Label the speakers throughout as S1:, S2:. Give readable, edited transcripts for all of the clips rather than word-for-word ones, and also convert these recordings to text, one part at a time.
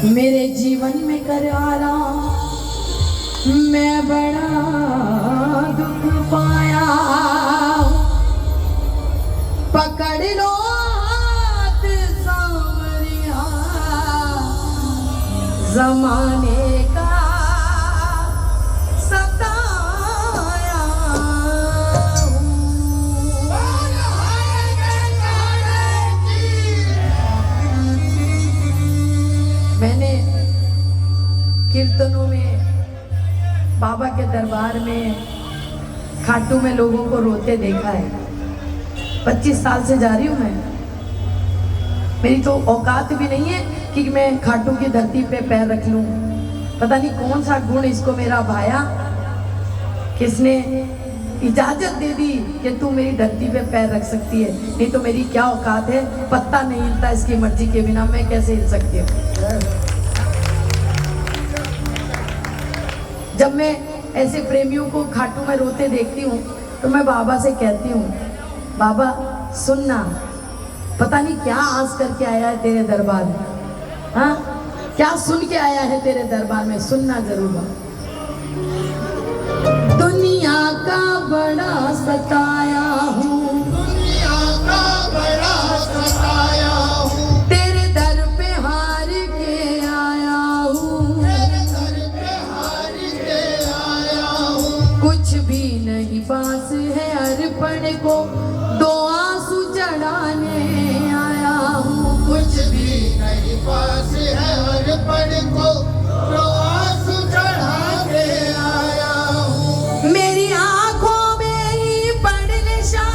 S1: मेरे जीवन में करवारा मैं बड़ा दुख पाया। पकड़ लो हाथ सांवरिया जमाने का सताया। मैंने कीर्तनों में बाबा के दरबार में खाटू में लोगों को रोते देखा है। 25 साल से जा रही हूँ मैं। मेरी तो औकात भी नहीं है कि मैं खाटू की धरती पे पैर रख लूं। पता नहीं कौन सा गुण इसको मेरा भाया, किसने इजाजत दे दी कि तू मेरी धरती पे पैर रख सकती है। नहीं तो मेरी क्या औकात है, पत्ता नहीं हिलता इसकी मर्जी के बिना, मैं कैसे हिल सकती हूँ। जब मैं ऐसे प्रेमियों को खाटू में रोते देखती हूँ तो मैं बाबा से कहती हूँ, बाबा सुनना, पता नहीं क्या आस करके आया है तेरे दरबार में, हाँ क्या सुन के आया है तेरे दरबार में, सुनना जरूर। दुनिया का बड़ा सताया हूँ,
S2: दुनिया का बड़ा सताया हूँ,
S1: तेरे दर पे हार के आया हूँ,
S2: तेरे दर पे हार के आया हूँ।
S1: कुछ भी नहीं पास है अर्पण को, दो आंसू चढ़ाने आया हूँ।
S2: कुछ भी नहीं पास है अर्पण को, तो आंसू चढ़ा के आया हूँ।
S1: मेरी आंखों में ही पड़ नशा,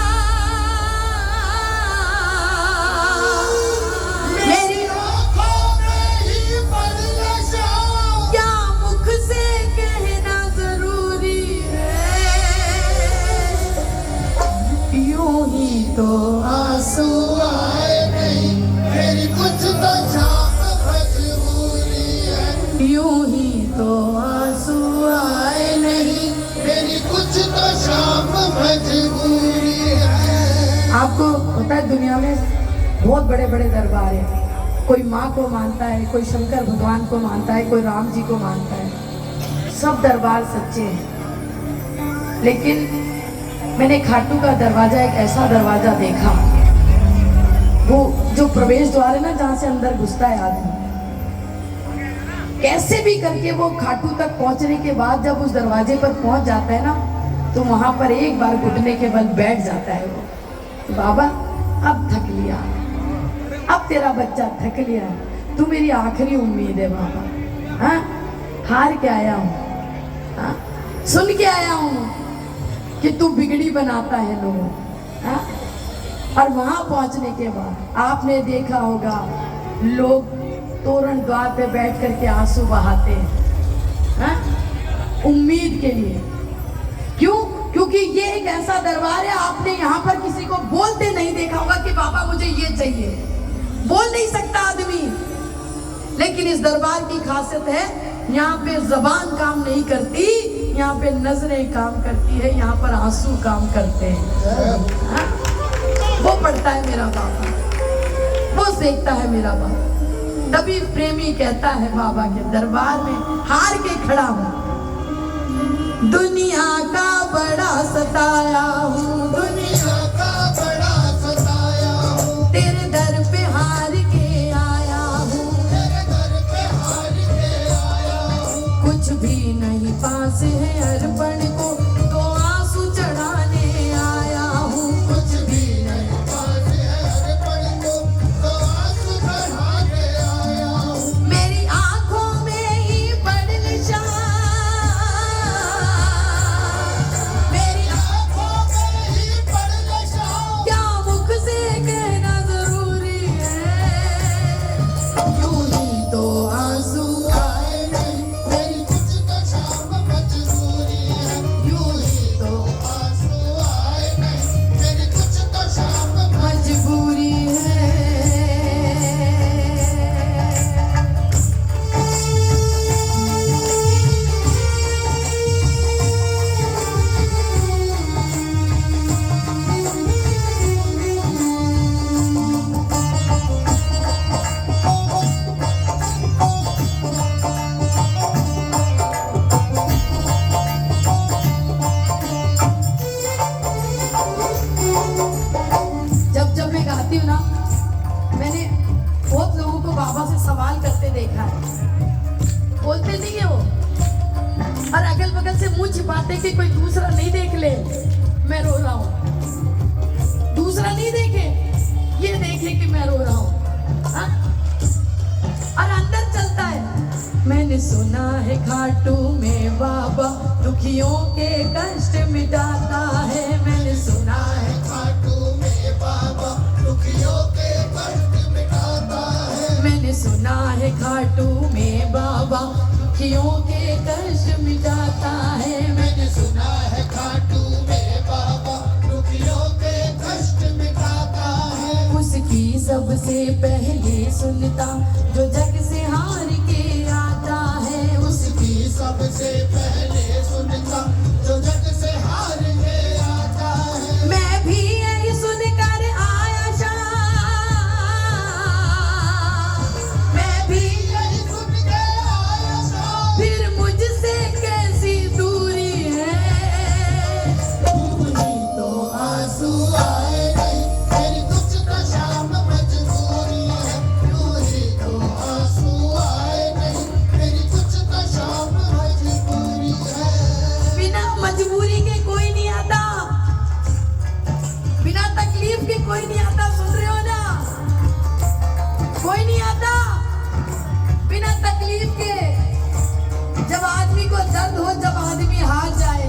S1: मेरी
S2: आँखों में ही पड़ नशा,
S1: क्या मुख से कहना जरूरी है, यूं ही तो
S2: आंसू आए नहीं, मेरी कुछ तो शाम मजबूरी है।
S1: यूं ही तो आंसू आए नहीं।
S2: मेरी कुछ तो शाम मजबूरी है।
S1: आपको पता है दुनिया में बहुत बड़े बड़े दरबार हैं। कोई माँ को मानता है, कोई शंकर भगवान को मानता है, कोई राम जी को मानता है। सब दरबार सच्चे हैं। लेकिन मैंने खाटू का दरवाजा, एक ऐसा दरवाजा देखा, वो जो प्रवेश द्वार है ना, जहाँ से अंदर घुसता है आदमी, कैसे भी करके वो खाटू तक पहुंचने के बाद जब उस दरवाजे पर पहुंच जाता है ना, तो वहां पर एक बार घुटने के बल बैठ जाता है वो। तो बाबा अब थक लिया, अब तेरा बच्चा थक लिया, तू मेरी आखिरी उम्मीद है बाबा। हाँ हार के आया हूँ, हाँ सुन के आया हूँ कि तू बिगड़ी बनाता है लोगों। हाँ और वहां पहुंचने के बाद आपने देखा होगा लोग तोरण द्वार पे बैठ करके आंसू बहाते हैं, हाँ? उम्मीद के लिए। क्यों? क्योंकि ये एक ऐसा दरबार है, आपने यहाँ पर किसी को बोलते नहीं देखा होगा कि बाबा मुझे ये चाहिए। बोल नहीं सकता आदमी, लेकिन इस दरबार की खासियत है, यहाँ पे जबान काम नहीं करती, यहाँ पे नजरें काम करती है, यहाँ पर आंसू काम करते हैं। हाँ? वो पढ़ता है मेरा बाबा, वो देखता है मेरा बाबा। तभी प्रेमी कहता है बाबा के दरबार में हार के खड़ा हूँ, दुनिया का बड़ा सताया हूँ,
S2: दुनिया का बड़ा सताया हूँ,
S1: तेरे दर पे हार के आया हूँ,
S2: तेरे दर पे हार के आया हूँ।
S1: कुछ भी नहीं पास है अर्पण को, तो आंसू चढ़ाने आया हूँ।
S2: कुछ भी नहीं पास है अर्पण को, तो आंसू चढ़ा के आया हूँ।
S1: मेरी आंखों में ही पड़ नशा, मेरी
S2: आँखों में ही
S1: ना, मैंने बहुत लोगों को बाबा से सवाल करते देखा है, बोलते नहीं है वो, और अगल बगल से मुंह छिपाते कि कोई दूसरा नहीं देख ले मैं रो रहा हूँ, दूसरा नहीं देखे, ये देखे कि मैं रो रहा हूँ, और अंदर चलता है। मैंने सुना है खाटू में बाबा दुखियों के कष्ट मिटाता है, मैंने सुना है
S2: खाटू में बाबा दुखियों के कष्ट मिटाता है।
S1: मैंने सुना है खाटू में बाबा दुखियों के कष्ट मिटाता है,
S2: मैंने सुना है खाटू में बाबा दुखियों के कष्ट मिटाता है।
S1: उसकी सबसे पहले सुनता जो जग से हार के आता है,
S2: उसकी सबसे पहले सुनता जो जग से हार के आता है।
S1: मैं भी यही सुनकर आया शाम, मैं भी
S2: यही सुन के आया शाम,
S1: फिर मुझसे कैसी दूरी है,
S2: दूरी तो आंसू आए नहीं, मेरी कुछ तो शाम मजबूरी है। दूरी तो आंसू आए नहीं, मेरी कुछ तो शाम मजबूरी है।
S1: बिना मजबूरी के कोई नहीं आता, बिना तकलीफ के कोई नहीं आता, सुन रहे हो ना, कोई नहीं आता बिना तकलीफ के। जब आदमी को दर्द हो, जब आदमी हार जाए,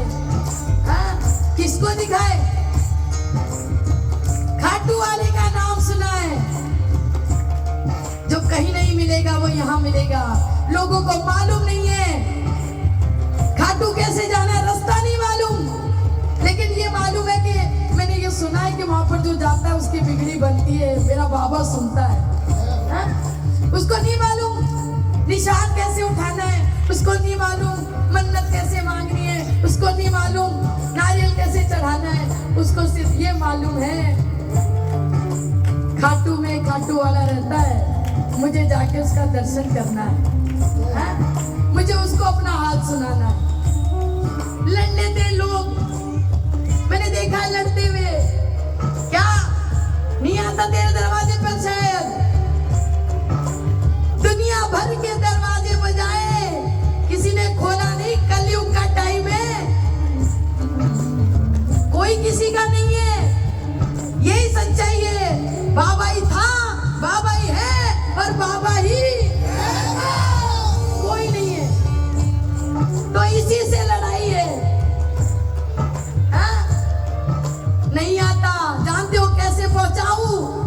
S1: हाँ, किसको दिखाए? खाटू वाले का नाम सुना है, जो कहीं नहीं मिलेगा वो यहाँ मिलेगा। लोगों को मालूम नहीं है खाटू कैसे जाना है, रास्ता नहीं मालूम, लेकिन ये मालूम है कि मैंने ये सुना है कि वहां पर जो जाता है उसकी बिगड़ी बनती है, मेरा बाबा सुनता है, हाँ? उसको नहीं मालूम निशान कैसे उठाना है, उसको नहीं मालूम मन्नत कैसे मांगनी है, उसको नहीं मालूम नारियल कैसे चढ़ाना है, उसको सिर्फ ये मालूम है खाटू में खाटू वाला रहता है, मुझे जाके उसका दर्शन करना है, हाँ? मुझे उसको अपना हाथ सुनाना है। लड़ने थे लोग, मैंने देखा लड़ते हुए, क्या नहीं आता तेरे दरवाजे पर? शायद दुनिया भर के दरवाजे बजाए, किसी ने खोला नहीं, कलयुग का टाइम है, कोई किसी का नहीं है, यही सच्चाई है। बाबा ही था, बाबा ही है और बाबा ही कोई नहीं है, तो इसी से लड़ाई है, हाँ? नहीं आता, जानते हो कैसे पहुंचाऊं?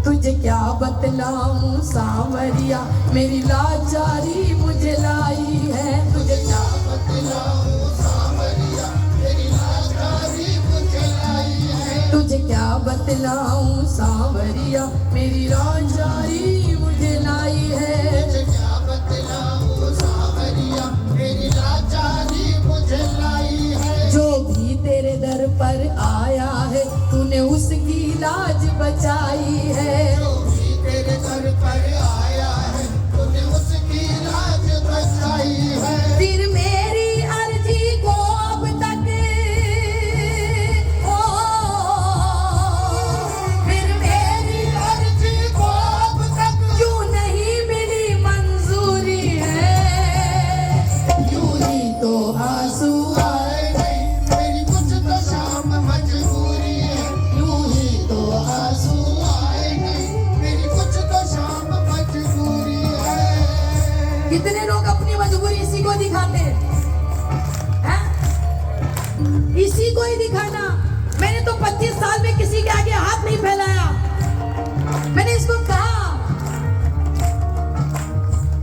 S1: तुझे क्या बतलाऊं सांवरिया, मेरी लाचारी मुझे लाई है, तुझे क्या
S2: बतलाऊं सांवरिया, तेरी लाचारी मुझे लाई है।
S1: तुझे क्या बतलाऊं सांवरिया, मेरी लाचारी मुझे लाई है।
S2: तुझे क्या बतलाऊं सांवरिया, तेरी लाचारी मुझे लाई है।
S1: जो भी तेरे दर पर आया है, तूने उसकी लाज बचाई है,
S2: जो भी तेरे दर पर आया है, तूने उसकी लाज बचाई है।
S1: फिर मेरी अर्जी को अब तक, ओ, फिर मेरी
S2: अर्जी को अब तक
S1: क्यों नहीं मिली मंजूरी है, यूं ही तो आंसू
S2: आए नहीं, मेरी कुछ तो शाम मजबूरी है। यूं ही तो आंसू आए नहीं, मेरी कुछ तो शाम मजबूरी है।
S1: कितने लोग अपनी मजबूरी इसी को दिखाते हैं? इसी को ही दिखाना। मैंने तो 25 साल में किसी के आगे हाथ नहीं फैलाया, मैंने इसको कहा,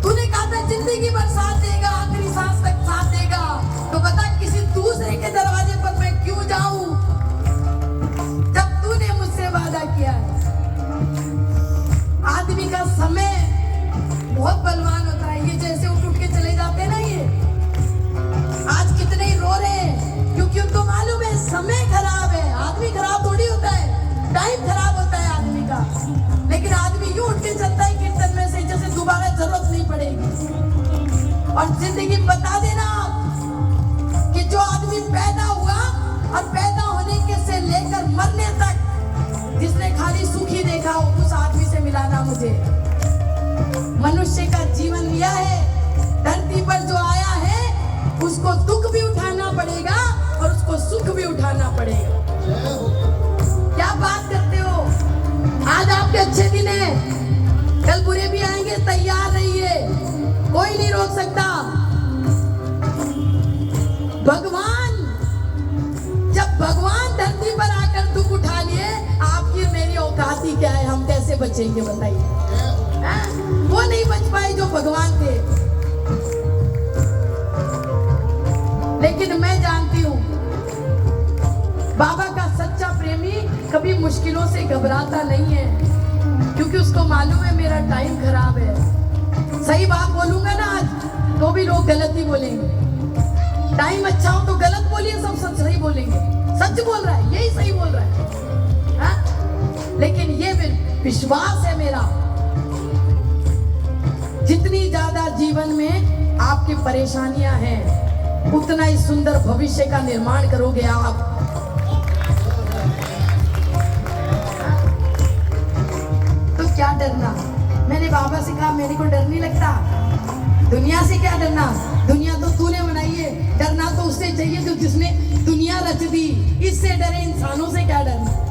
S1: तूने कहा था जिंदगी भर साथ देगा, आखिरी सांस तक साथ देगा, तो बता किसी दूसरे के दरवाजे पर मैं क्यों जाऊं जब तूने मुझसे वादा किया है। आदमी का समय बहुत बलवान होता है, ये जैसे उठ के चले जाते हैं ना, ये आज कितने ही रो रहे हैं क्योंकि उनको मालूम है समय खराब है। आदमी खराब थोड़ी होता है, टाइम खराब होता है आदमी का, लेकिन आदमी यूं उठ के चलता है कीर्तन में से जैसे दोबारा जरूरत नहीं पड़ेगी। और जिंदगी बता देना कि जो आदमी पैदा हुआ और पैदा होने के से लेकर मरने तक जिसने खाली सुख ही देखा हो उस आदमी से मिलाना मुझे। मनुष्य का जीवन लिया है, धरती पर जो आया है उसको दुख भी उठाना पड़ेगा और उसको सुख भी उठाना पड़ेगा। क्या बात करते हो? आज आपके अच्छे दिन है, कल बुरे भी आएंगे, तैयार रहिए, कोई नहीं रोक सकता। भगवान, जब भगवान धरती पर आकर दुख उठा लिए, आपकी मेरी औकात ही क्या है, हम कैसे बचेंगे बताइए? वो नहीं बच पाए जो भगवान थे। लेकिन मैं जानती हूं बाबा का सच्चा प्रेमी कभी मुश्किलों से घबराता नहीं है, क्योंकि उसको मालूम है मेरा टाइम खराब है। सही बात बोलूंगा ना आज तो भी लोग गलत ही बोलेंगे, टाइम अच्छा हो तो गलत बोलिए, सब सच सही बोलेंगे, सच बोल रहा है, यही सही बोल रहा है, हा? लेकिन ये विश्वास है मेरा, जितनी ज्यादा जीवन में आपकी परेशानियां हैं उतना ही सुंदर भविष्य का निर्माण करोगे आप। तो क्या डरना? मैंने बाबा से कहा मेरे को डर नहीं लगता, दुनिया से क्या डरना, दुनिया तो तूने बनाई है, डरना तो उससे चाहिए जो जिसने दुनिया रच दी, इससे डरे इंसानों से क्या डरना।